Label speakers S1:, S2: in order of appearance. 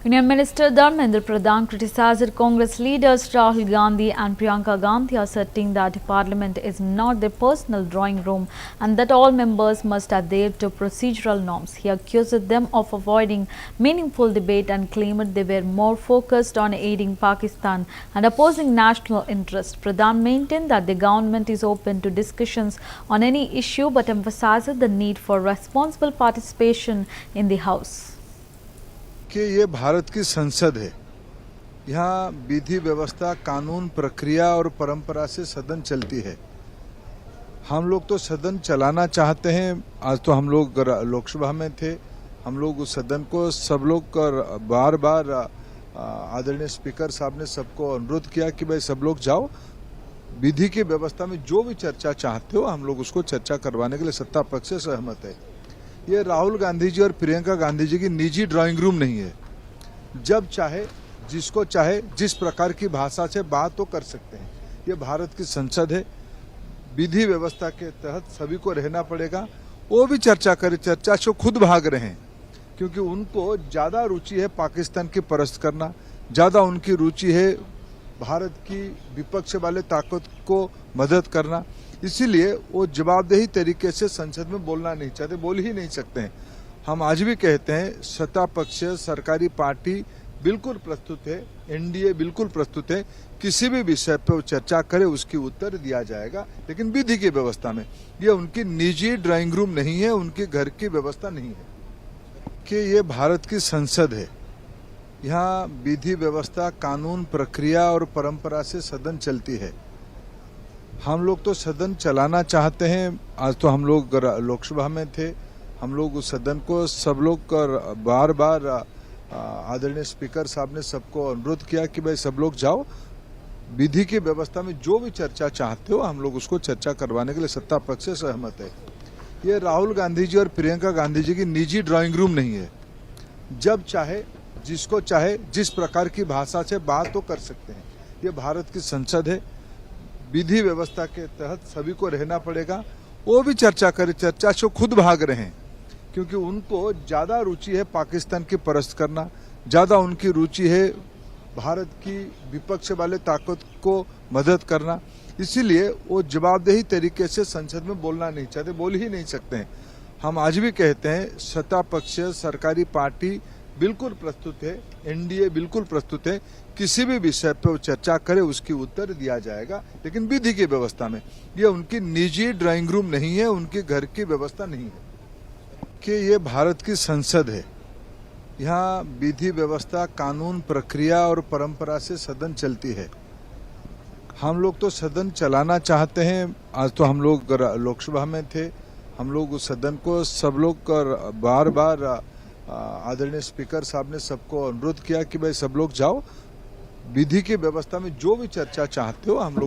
S1: Union Minister Dharmendra Pradhan criticized Congress leaders Rahul Gandhi and Priyanka Gandhi, asserting that Parliament is not their personal drawing room and that all members must adhere to procedural norms. He accused them of avoiding meaningful debate and claimed they were more focused on aiding Pakistan and opposing national interest. Pradhan maintained that the government is open to discussions on any issue but emphasized the need for responsible participation in the House.
S2: कि ये भारत की संसद है। यहाँ विधि व्यवस्था, कानून, प्रक्रिया और परंपरा से सदन चलती है। हम लोग तो सदन चलाना चाहते हैं। आज तो हम लोग लोकसभा में थे, हम लोग उस सदन को सब लोग बार बार आदरणीय स्पीकर साहब ने सबको अनुरोध किया कि भाई सब लोग जाओ, विधि की व्यवस्था में जो भी चर्चा चाहते हो हम लोग उसको चर्चा करवाने के लिए सत्ता पक्ष से सहमत है। ये राहुल गांधी जी और प्रियंका गांधी जी की निजी ड्राइंग रूम नहीं है। जब चाहे, जिसको चाहे, जिस प्रकार की भाषा से बात तो कर सकते हैं। ये भारत की संसद है, विधि व्यवस्था के तहत सभी को रहना पड़ेगा। वो भी चर्चा करे, चर्चा से खुद भाग रहे हैं क्योंकि उनको ज्यादा रुचि है पाकिस्तान की परस्त करना, ज्यादा उनकी रुचि है भारत की विपक्ष वाले ताकत को मदद करना। इसीलिए वो जवाबदेही तरीके से संसद में बोलना नहीं चाहते, बोल ही नहीं सकते हैं। हम आज भी कहते हैं सत्ता पक्ष, सरकारी पार्टी बिल्कुल प्रस्तुत है, एनडीए बिल्कुल प्रस्तुत है, किसी भी विषय पर वो चर्चा करे उसकी उत्तर दिया जाएगा, लेकिन विधि की व्यवस्था में। ये उनकी निजी ड्राइंग रूम नहीं है, उनके घर की व्यवस्था नहीं है। कि ये भारत की संसद है। यहाँ विधि व्यवस्था, कानून, प्रक्रिया और परंपरा से सदन चलती है। हम लोग तो सदन चलाना चाहते हैं। आज तो हम लोग लोकसभा में थे, हम लोग उस सदन को सब लोग बार बार आदरणीय स्पीकर साहब ने सबको अनुरोध किया कि भाई सब लोग जाओ, विधि की व्यवस्था में जो भी चर्चा चाहते हो हम लोग उसको चर्चा करवाने के लिए सत्ता पक्ष से सहमत है। ये राहुल गांधी जी और प्रियंका गांधी जी की निजी ड्राइंग रूम नहीं है। जब चाहे, जिसको चाहे, जिस प्रकार की भाषा से बात तो कर सकते हैं। ये भारत की संसद है, विधि व्यवस्था के तहत सभी को रहना पड़ेगा। वो भी चर्चा करे, चर्चा से खुद भाग रहे हैं क्योंकि उनको ज्यादा रुचि है पाकिस्तान की परस्त करना, ज्यादा उनकी रुचि है भारत की विपक्ष वाले ताकत को मदद करना। इसीलिए वो जवाबदेही तरीके से संसद में बोलना नहीं चाहते, बोल ही नहीं सकते हैं। हम आज भी कहते हैं सत्ता पक्ष, सरकारी पार्टी बिल्कुल प्रस्तुत है, एनडीए बिल्कुल प्रस्तुत है, किसी भी विषय पर वो चर्चा करे उसकी उत्तर दिया जाएगा, लेकिन विधि की व्यवस्था में। ये उनकी निजी ड्राइंग रूम नहीं है, उनके घर की व्यवस्था नहीं है। कि ये भारत की संसद है। यहाँ विधि व्यवस्था, कानून, प्रक्रिया और परंपरा से सदन चलती है। हम लोग तो सदन चलाना चाहते हैं। आज तो हम लोग लोकसभा में थे, हम लोग उस सदन को सब लोग बार बार आदरणीय स्पीकर साहब ने सबको अनुरोध किया कि भाई सब लोग जाओ, विधि की व्यवस्था में जो भी चर्चा चाहते हो हम लोग